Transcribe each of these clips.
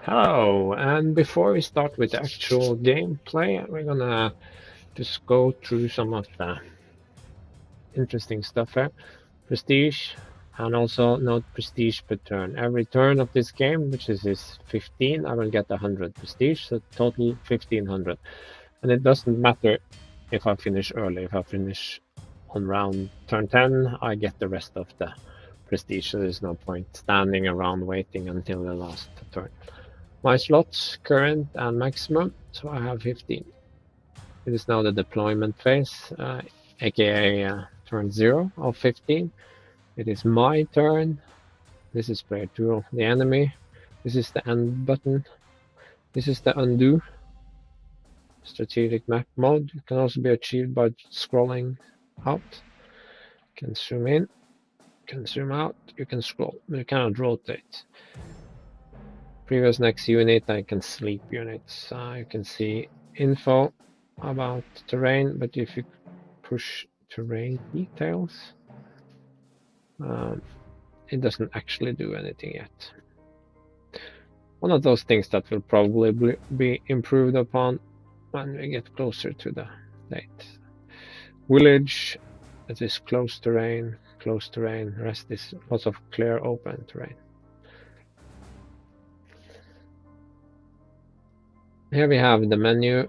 Hello, and before we start with the actual gameplay, we're gonna just go through some of the interesting stuff here. Prestige, and also note prestige per turn. Every turn of this game, which is 15, I will get 100 prestige, so total 1500. And it doesn't matter if I finish early. If I finish on round turn 10, I get the rest of the prestige, so there's no point standing around waiting until the last turn. My slots, current and maximum, so I have 15. It is now the deployment phase, aka turn 0 of 15. It is my turn. This is player 2 of the enemy. This is the end button. This is the undo. Strategic map mode can also be achieved by scrolling out. You can zoom in, you can zoom out, you can scroll, but you cannot rotate. Previous next unit, I can sleep units. You can see info about terrain, but if you push terrain details, it doesn't actually do anything yet. One of those things that will probably be improved upon when we get closer to the date. Village, it is closed terrain, rest is lots of clear open terrain. Here we have the menu.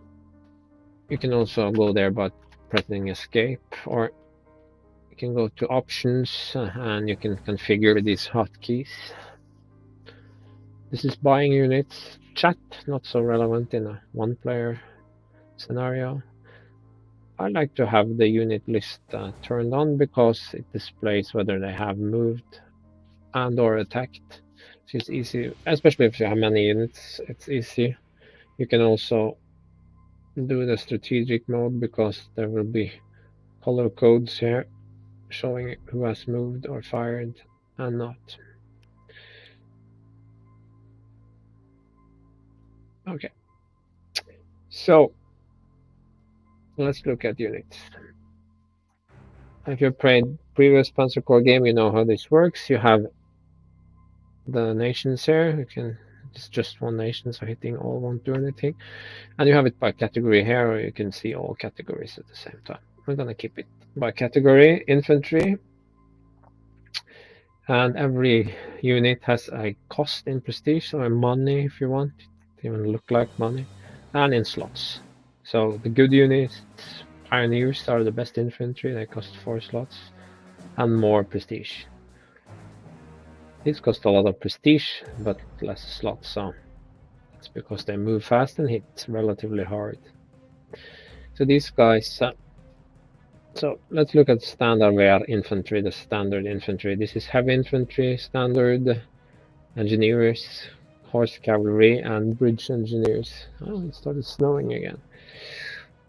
You can also go there by pressing escape, or you can go to options and you can configure these hotkeys. This is buying units. Chat, not so relevant in a one-player scenario. I like to have the unit list turned on because it displays whether they have moved and or attacked. So it's easy, especially if you have many units, it's easy. You can also do the strategic mode because there will be color codes here showing who has moved or fired and not. Okay, so let's look at units. If you've played previous Panzer Corps game, you know how this works. You have the nations here. It's just one nation, so hitting all won't do anything. And you have it by category here, or you can see all categories at the same time. We're gonna keep it by category, infantry. And every unit has a cost in prestige, or money if you want. It even look like money. And in slots. So the good units, pioneers, are the best infantry. They cost 4 slots and more prestige. These cost a lot of prestige, but less slots, so it's because they move fast and hit relatively hard. So these guys, so let's look at standard wear infantry, the standard infantry. This is heavy infantry, standard, engineers, horse cavalry, and bridge engineers. Oh, it started snowing again.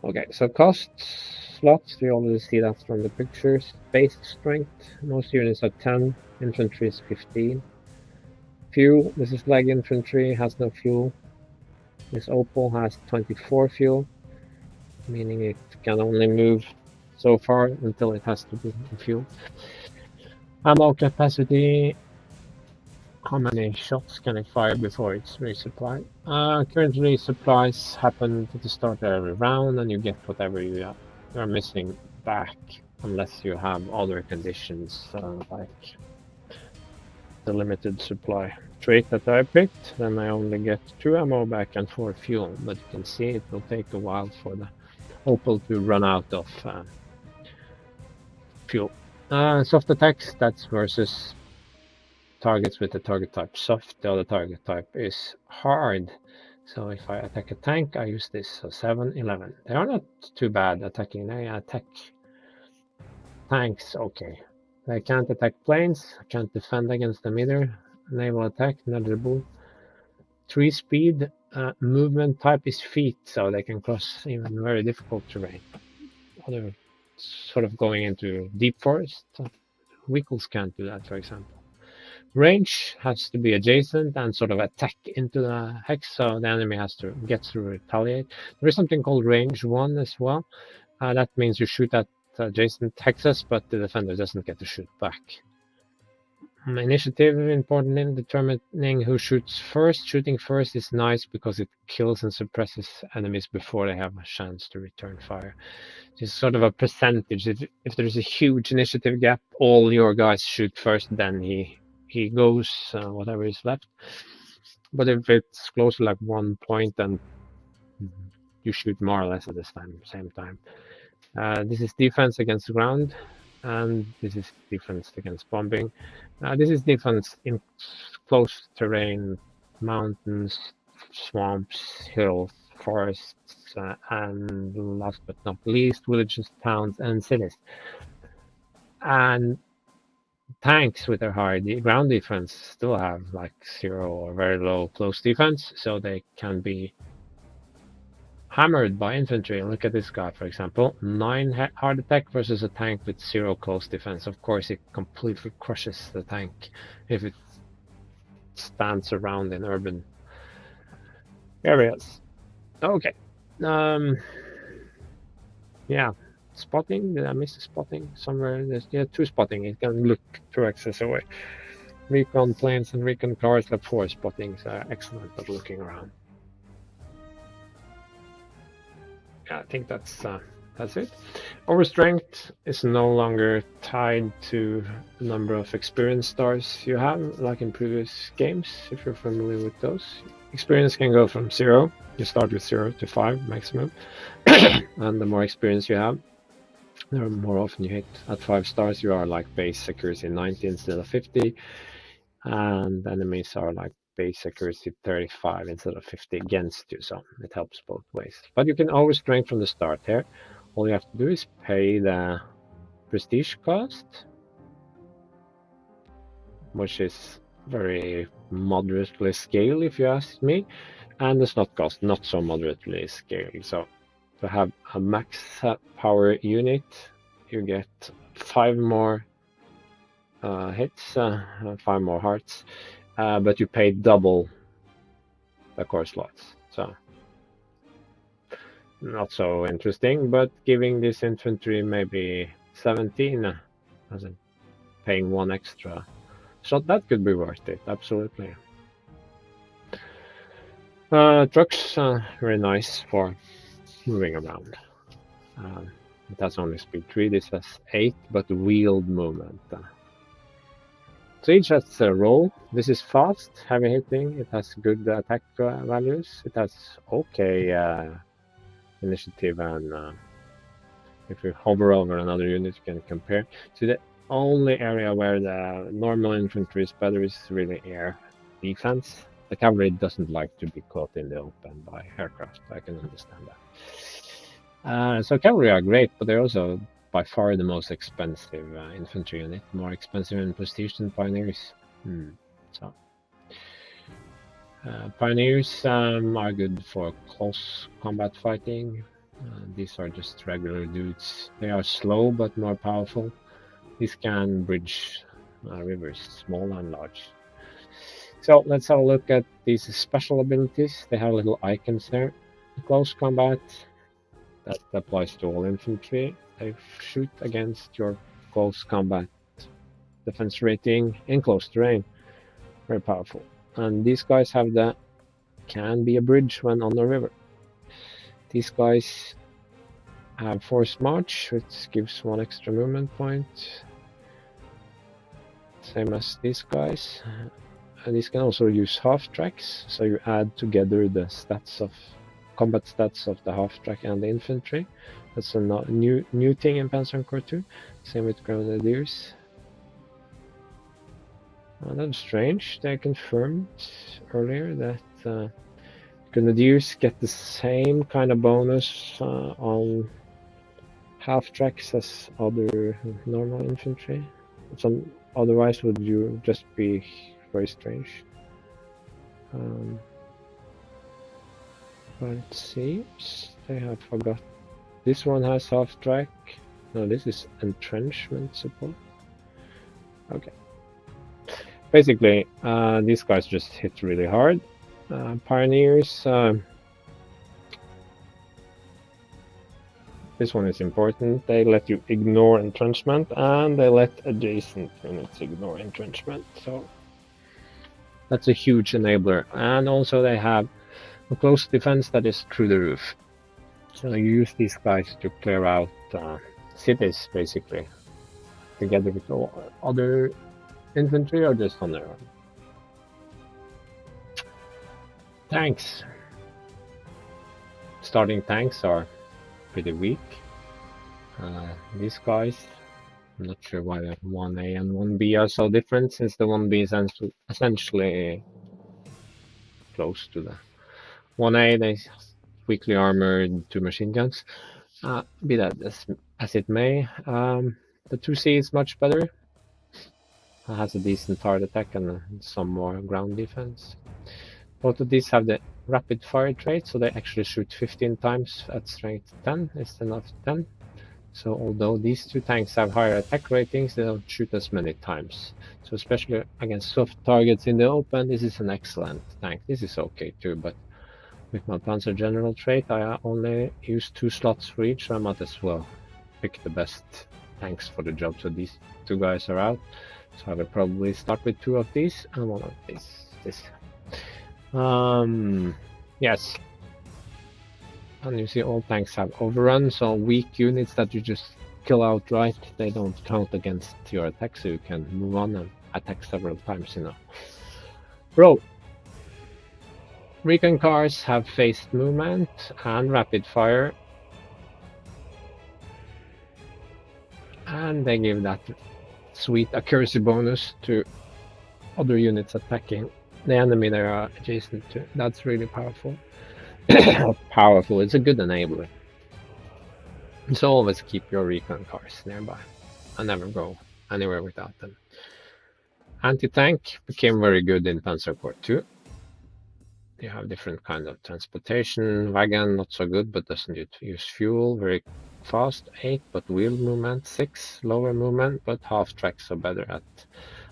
Okay, so costs, slots, we already see that from the pictures. Base strength, most units are 10, infantry is 15. Fuel, this is leg infantry, has no fuel. This Opal has 24 fuel, meaning it can only move so far until it has to be fuel. Ammo capacity, how many shots can it fire before it's resupplied? Currently supplies happen at the start of every round, and you get whatever you are missing back, unless you have other conditions like the limited supply trait that I picked. Then I only get 2 ammo back and 4 fuel, but you can see it will take a while for the Opal to run out of fuel. Soft attacks, that's versus targets with the target type soft. The other target type is hard. So if I attack a tank, I use this. So 7, 11. They are not too bad attacking. They attack tanks, okay. They can't attack planes, can't defend against them either. Naval attack, negligible. 3 speed, movement type is feet, so they can cross even very difficult terrain. Other sort of going into deep forest, vehicles can't do that, for example. Range has to be adjacent and sort of attack into the hex, so the enemy has to get to retaliate. There is something called range 1 as well. That means you shoot at adjacent hexes, but the defender doesn't get to shoot back. Initiative important in determining who shoots first. Shooting first is nice because it kills and suppresses enemies before they have a chance to return fire. It's sort of a percentage. If there's a huge initiative gap, all your guys shoot first, then he goes whatever is left. But if it's close to like 1 point, then you shoot more or less at the same time. This is defense against the ground, and this is defense against bombing. This is defense in close terrain, mountains, swamps, hills, forests, and last but not least, villages, towns, and cities. And tanks with their high ground defense still have like 0 or very low close defense, so they can be hammered by infantry. Look at this guy, for example. 9 hard attack versus a tank with 0 close defense. Of course, it completely crushes the tank if it stands around in urban areas. Okay. Yeah. Spotting. Did I miss a spotting somewhere? There's 2 spotting. It can look 2x's away. Recon planes and recon cars have 4 spottings. Are excellent at looking around. I think that's it. Overstrength is no longer tied to the number of experience stars you have, like in previous games, if you're familiar with those. Experience can go from 0, you start with 0 to 5 maximum, and the more experience you have, the more often you hit. At 5 stars, you are like base accuracy 90 instead of 50, and enemies are like base accuracy 35 instead of 50 against you, so it helps both ways. But you can overstrength from the start here. All you have to do is pay the prestige cost, which is very moderately scaled if you ask me, and the slot cost not so moderately scaled. So to have a max power unit, you get 5 more hits, 5 more hearts, but you pay double the core slots. So not so interesting, but giving this infantry maybe 17 as in paying 1 extra shot, that could be worth it, absolutely. Trucks very nice for moving around. It has only speed 3, this has 8, but wheeled movement. So each has a role. This is fast, heavy hitting, it has good attack values, it has okay initiative, and if you hover over another unit you can compare. So the only area where the normal infantry is better is really air defense. The cavalry doesn't like to be caught in the open by aircraft, I can understand that. So cavalry are great, but they're also by far the most expensive infantry unit, more expensive in prestige than pioneers. So pioneers are good for close combat fighting. These are just regular dudes. They are slow but more powerful. These can bridge rivers, small and large. So let's have a look at these special abilities. They have little icons there. Close combat, that applies to all infantry. They shoot against your close combat defense rating in close terrain. Very powerful. And these guys have the can be a bridge when on the river. These guys have force march, which gives 1 extra movement point. Same as these guys. And these can also use half tracks, so you add together the stats of combat stats of the half track and the infantry. That's a new thing in Panzer Corps 2. Same with grenadiers. That's strange. They confirmed earlier that grenadiers get the same kind of bonus on half tracks as other normal infantry. Otherwise, would you just be very strange. But it seems they have forgot. This one has half track. No, this is entrenchment support. Okay. Basically, these guys just hit really hard. Pioneers This one is important. They let you ignore entrenchment, and they let adjacent units ignore entrenchment. So that's a huge enabler. And also they have a close defense that is through the roof. So you use these guys to clear out cities, basically, together with other infantry or just on their own. Tanks. Starting tanks are pretty weak. These guys, I'm not sure why the 1A and 1B are so different, since the 1B is essentially close to the 1A. They weakly armored 2 machine guns. Be that as it may, the 2C is much better. It has a decent hard attack and some more ground defense. Both of these have the rapid fire trait, so they actually shoot 15 times at strength 10 instead of 10. So although these 2 tanks have higher attack ratings, they don't shoot as many times. So especially against soft targets in the open, this is an excellent tank. This is okay too, but with my Panzer General trait, I only use 2 slots for each, so I might as well pick the best tanks for the job. So these 2 guys are out. So I will probably start with 2 of these and 1 of these. Yes. And you see all tanks have overrun, so weak units that you just kill outright, they don't count against your attack, so you can move on and attack several times in a row. Recon cars have phased movement and rapid fire, and they give that sweet accuracy bonus to other units attacking the enemy they are adjacent to. That's really powerful. Powerful, it's a good enabler. So always keep your recon cars nearby and never go anywhere without them. Anti-tank became very good in Panzer Corps 2. You have different kind of transportation. Wagon, not so good, but doesn't use fuel. Very fast, 8, but wheel movement, 6. Lower movement, but half tracks are better at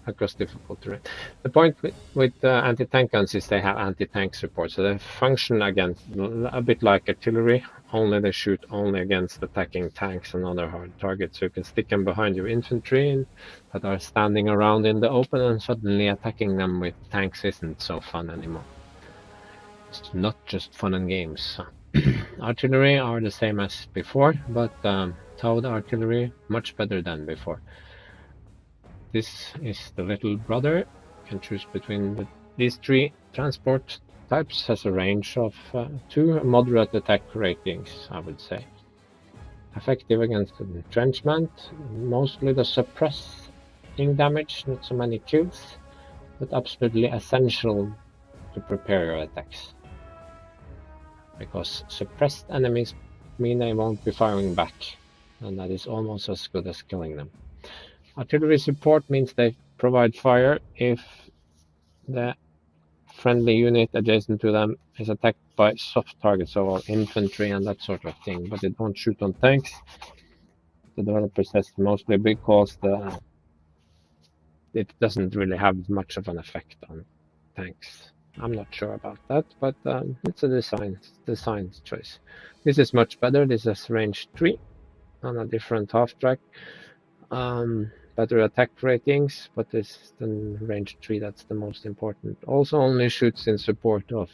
across difficult terrain. The point with anti-tank guns is they have anti-tank support, so they function against a bit like artillery, only they shoot only against attacking tanks and other hard targets. So you can stick them behind your infantry that are standing around in the open, and suddenly attacking them with tanks isn't so fun anymore. It's not just fun and games. Artillery are the same as before, but towed artillery much better than before. This is the little brother. You can choose between these 3 transport types. Has a range of 2 moderate attack ratings, I would say. Effective against entrenchment, mostly the suppressing damage, not so many kills, but absolutely essential to prepare your attacks. Because suppressed enemies mean they won't be firing back, and that is almost as good as killing them. Artillery support means they provide fire if the friendly unit adjacent to them is attacked by soft targets, so infantry and that sort of thing, but they don't shoot on tanks. The developer says mostly because it doesn't really have much of an effect on tanks. I'm not sure about that, but it's a design choice. This is much better. This is range 3 on a different half track. Better attack ratings, but this is the range 3 that's the most important. Also only shoots in support of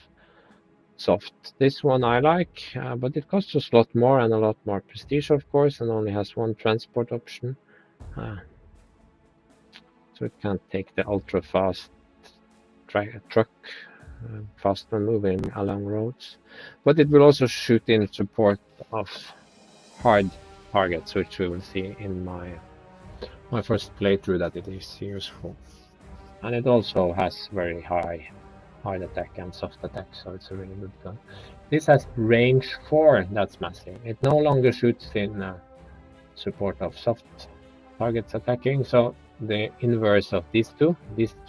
soft. This one I like, but it costs a lot more and a lot more prestige, of course, and only has 1 transport option. So it can't take the ultra fast truck, faster moving along roads. But it will also shoot in support of hard targets, which we will see in my first playthrough that it is useful. And it also has very high hard attack and soft attack, so it's a really good gun. This has range 4, that's massive. It no longer shoots in support of soft targets attacking, so the inverse of these two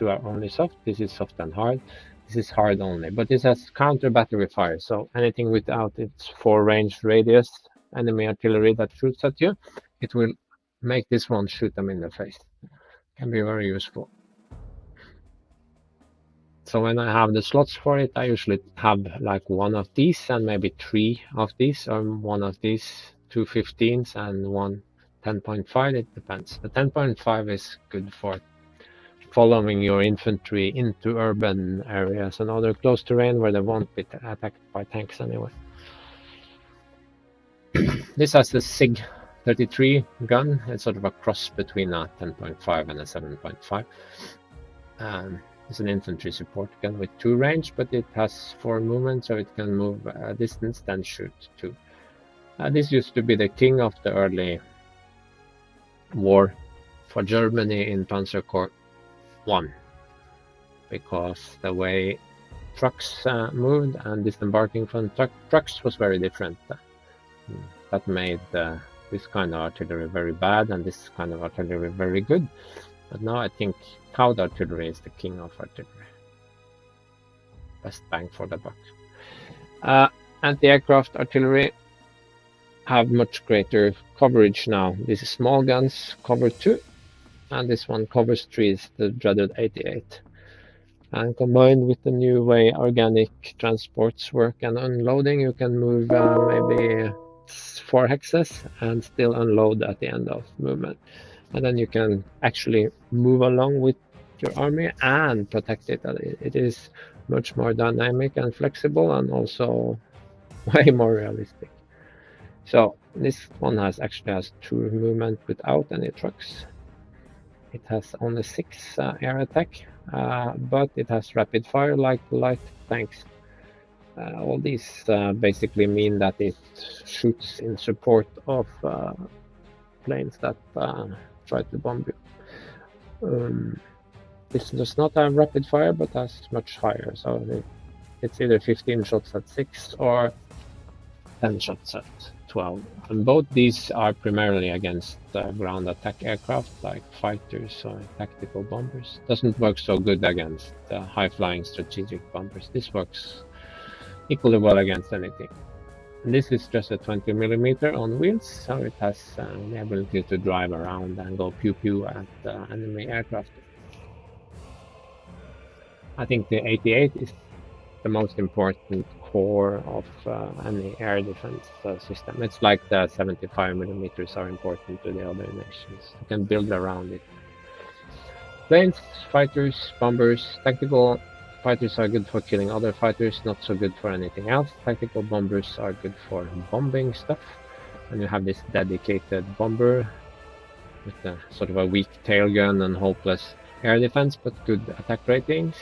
are only soft. This is soft and hard. This is hard only, but this has counter battery fire, so anything without its 4 range radius, enemy artillery that shoots at you, it will make this one shoot them in the face. Can be very useful. So when I have the slots for it, I usually have like 1 of these and maybe 3 of these, or 1 of these two 15s and one 10.5. It depends. The 10.5 is good for following your infantry into urban areas and other close terrain where they won't be attacked by tanks anyway. This has the SIG 33 gun. It's sort of a cross between a 10.5 and a 7.5. It's an infantry support gun with 2 range, but it has 4 movement, so it can move a distance, then shoot 2. This used to be the king of the early war for Germany in Panzer Corps 1, because the way trucks moved and disembarking from trucks was very different. That made this kind of artillery very bad and this kind of artillery very good. But now I think Cowed artillery is the king of artillery. Best bang for the buck. Anti-aircraft artillery have much greater coverage now. These small guns cover 2, and this one covers 3, is the dreaded 88. And combined with the new way organic transports work and unloading, you can move maybe 4 hexes and still unload at the end of movement. And then you can actually move along with your army and protect it. It is much more dynamic and flexible, and also way more realistic. So this one actually has 2 movement without any trucks. It has only 6 air attack, but it has rapid fire like light tanks. All these basically mean that it shoots in support of planes that try to bomb you. This does not have rapid fire, but has much higher. So it's either 15 shots at 6 or 10 shots at 12. And both these are primarily against ground attack aircraft like fighters or tactical bombers. Doesn't work so good against high-flying strategic bombers. This works equally well against anything. And this is just a 20mm on wheels, so it has the ability to drive around and go pew-pew at enemy aircraft. I think the 88 is the most important core of any air defense system. It's like the 75mm are important to the other nations. You can build around it. Planes, fighters, bombers, tactical fighters are good for killing other fighters, not so good for anything else. Tactical bombers are good for bombing stuff. And you have this dedicated bomber with a sort of a weak tail gun and hopeless air defense, but good attack ratings.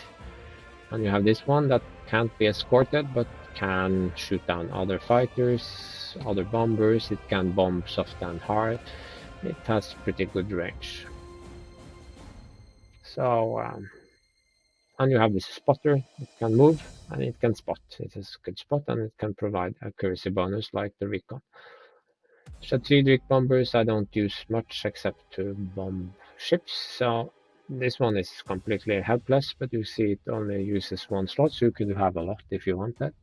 And you have this one that can't be escorted, but can shoot down other fighters, other bombers. It can bomb soft and hard. It has pretty good range. So, and you have this spotter. It can move and it can spot. It is a good spot, and it can provide accuracy bonus like the recon. Strategic bombers I don't use much except to bomb ships. So this one is completely helpless, but you see it only uses 1 slot, so you could have a lot if you want that.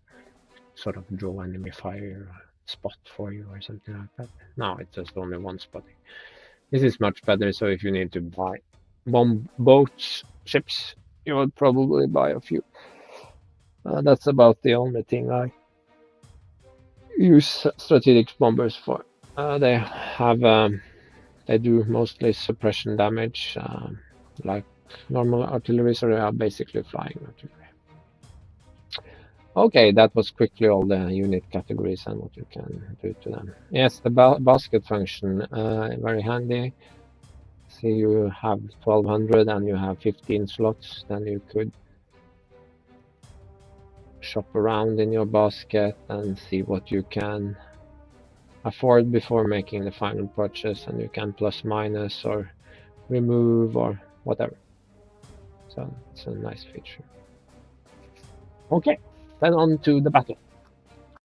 Sort of draw enemy fire spot for you or something like that. No, it's just only 1 spotting. This is much better, so if you need to bomb boats, ships, you would probably buy a few. That's about the only thing I use strategic bombers for. They do mostly suppression damage, like normal artillery, so they are basically flying artillery. Okay, that was quickly all the unit categories and what you can do to them. Yes, the basket function, very handy. See, you have 1200 and you have 15 slots, then you could shop around in your basket and see what you can afford before making the final purchase, and you can plus minus or remove or whatever. So it's a nice feature. Okay, then on to the battle.